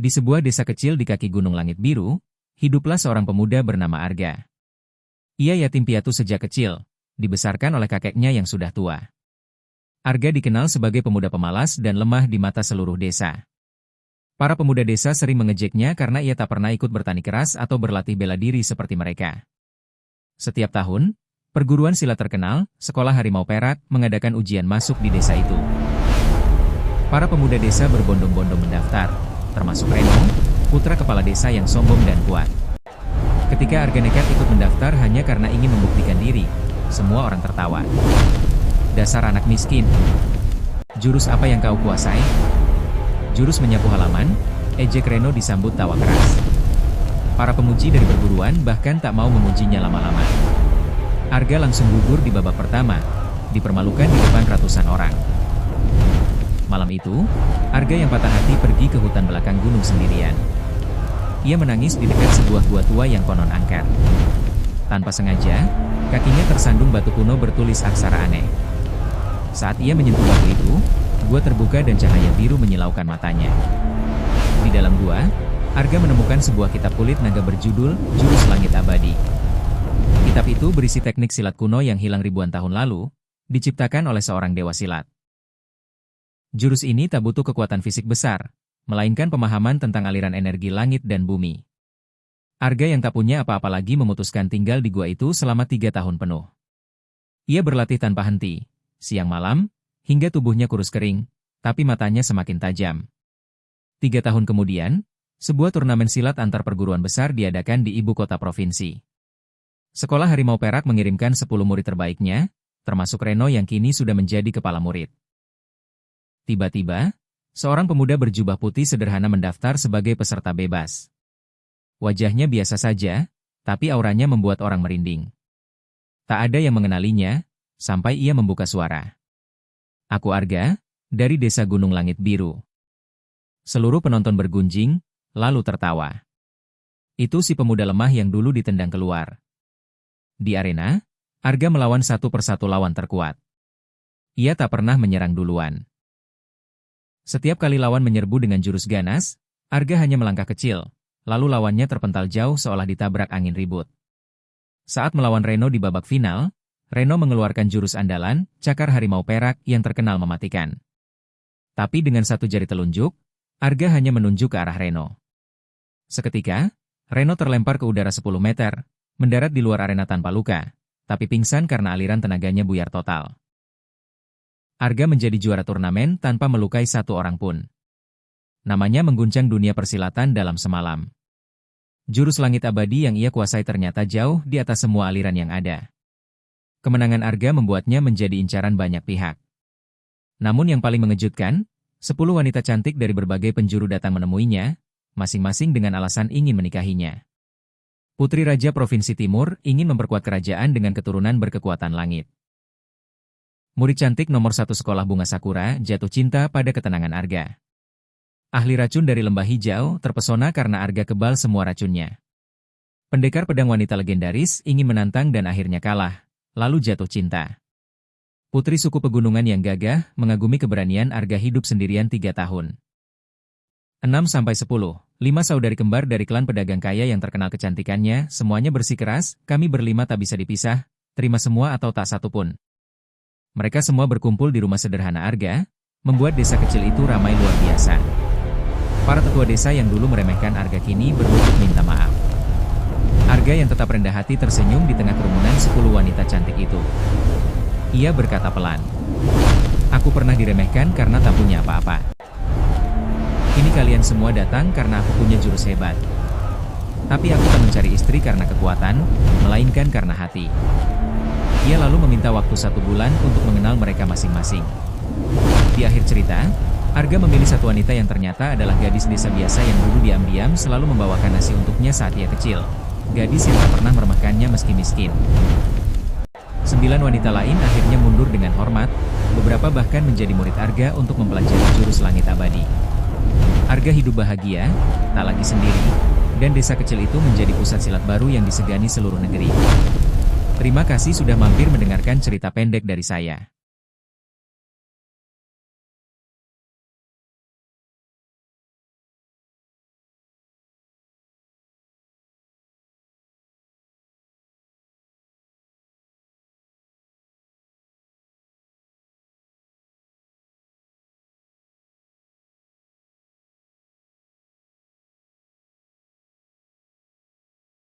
Di sebuah desa kecil di kaki Gunung Langit Biru, hiduplah seorang pemuda bernama Arga. Ia yatim piatu sejak kecil, dibesarkan oleh kakeknya yang sudah tua. Arga dikenal sebagai pemuda pemalas dan lemah di mata seluruh desa. Para pemuda desa sering mengejeknya karena ia tak pernah ikut bertani keras atau berlatih bela diri seperti mereka. Setiap tahun, perguruan silat terkenal, Sekolah Harimau Perak, mengadakan ujian masuk di desa itu. Para pemuda desa berbondong-bondong mendaftar, termasuk Reno, putra kepala desa yang sombong dan kuat. Ketika Arga nekat ikut mendaftar hanya karena ingin membuktikan diri, semua orang tertawa. Dasar anak miskin. Jurus apa yang kau kuasai? Jurus menyapu halaman, ejek Reno disambut tawa keras. Para pemuji dari perguruan bahkan tak mau mengujinya lama-lama. Arga langsung gugur di babak pertama, dipermalukan di depan ratusan orang. Malam itu, Arga yang patah hati pergi ke hutan belakang gunung sendirian. Ia menangis di dekat sebuah gua tua yang konon angker. Tanpa sengaja, kakinya tersandung batu kuno bertulis aksara aneh. Saat ia menyentuh batu itu, gua terbuka dan cahaya biru menyilaukan matanya. Di dalam gua, Arga menemukan sebuah kitab kulit naga berjudul Jurus Langit Abadi. Kitab itu berisi teknik silat kuno yang hilang ribuan tahun lalu, diciptakan oleh seorang dewa silat. Jurus ini tak butuh kekuatan fisik besar, melainkan pemahaman tentang aliran energi langit dan bumi. Arga yang tak punya apa-apa lagi memutuskan tinggal di gua itu selama 3 tahun penuh. Ia berlatih tanpa henti, siang malam, hingga tubuhnya kurus kering, tapi matanya semakin tajam. 3 tahun kemudian, sebuah turnamen silat antar perguruan besar diadakan di ibu kota provinsi. Sekolah Harimau Perak mengirimkan 10 murid terbaiknya, termasuk Reno yang kini sudah menjadi kepala murid. Tiba-tiba, seorang pemuda berjubah putih sederhana mendaftar sebagai peserta bebas. Wajahnya biasa saja, tapi auranya membuat orang merinding. Tak ada yang mengenalinya, sampai ia membuka suara. Aku Arga, dari desa Gunung Langit Biru. Seluruh penonton bergunjing, lalu tertawa. Itu si pemuda lemah yang dulu ditendang keluar. Di arena, Arga melawan satu persatu lawan terkuat. Ia tak pernah menyerang duluan. Setiap kali lawan menyerbu dengan jurus ganas, Arga hanya melangkah kecil, lalu lawannya terpental jauh seolah ditabrak angin ribut. Saat melawan Reno di babak final, Reno mengeluarkan jurus andalan, Cakar Harimau Perak yang terkenal mematikan. Tapi dengan satu jari telunjuk, Arga hanya menunjuk ke arah Reno. Seketika, Reno terlempar ke udara 10 meter, mendarat di luar arena tanpa luka, tapi pingsan karena aliran tenaganya buyar total. Arga menjadi juara turnamen tanpa melukai satu orang pun. Namanya mengguncang dunia persilatan dalam semalam. Jurus Langit Abadi yang ia kuasai ternyata jauh di atas semua aliran yang ada. Kemenangan Arga membuatnya menjadi incaran banyak pihak. Namun yang paling mengejutkan, 10 wanita cantik dari berbagai penjuru datang menemuinya, masing-masing dengan alasan ingin menikahinya. Putri Raja Provinsi Timur ingin memperkuat kerajaan dengan keturunan berkekuatan langit. Murid cantik nomor 1 Sekolah Bunga Sakura jatuh cinta pada ketenangan Arga. Ahli racun dari Lembah Hijau terpesona karena Arga kebal semua racunnya. Pendekar pedang wanita legendaris ingin menantang dan akhirnya kalah, lalu jatuh cinta. Putri suku pegunungan yang gagah mengagumi keberanian Arga hidup sendirian 3 tahun. 6-10, 5 saudari kembar dari klan pedagang kaya yang terkenal kecantikannya, semuanya bersikeras, kami berlima tak bisa dipisah, terima semua atau tak satu pun. Mereka semua berkumpul di rumah sederhana Arga, membuat desa kecil itu ramai luar biasa. Para tetua desa yang dulu meremehkan Arga kini berlutut minta maaf. Arga yang tetap rendah hati tersenyum di tengah kerumunan 10 wanita cantik itu. Ia berkata pelan, "Aku pernah diremehkan karena tak punya apa-apa. Kini kalian semua datang karena aku punya jurus hebat. Tapi aku tak mencari istri karena kekuatan, melainkan karena hati." Ia lalu meminta waktu 1 bulan untuk mengenal mereka masing-masing. Di akhir cerita, Arga memilih satu wanita yang ternyata adalah gadis desa biasa yang dulu diam-diam selalu membawakan nasi untuknya saat ia kecil. Gadis yang tak pernah meremehkannya meski miskin. 9 wanita lain akhirnya mundur dengan hormat, beberapa bahkan menjadi murid Arga untuk mempelajari jurus Langit Abadi. Arga hidup bahagia, tak lagi sendiri, dan desa kecil itu menjadi pusat silat baru yang disegani seluruh negeri. Terima kasih sudah mampir mendengarkan cerita pendek dari saya.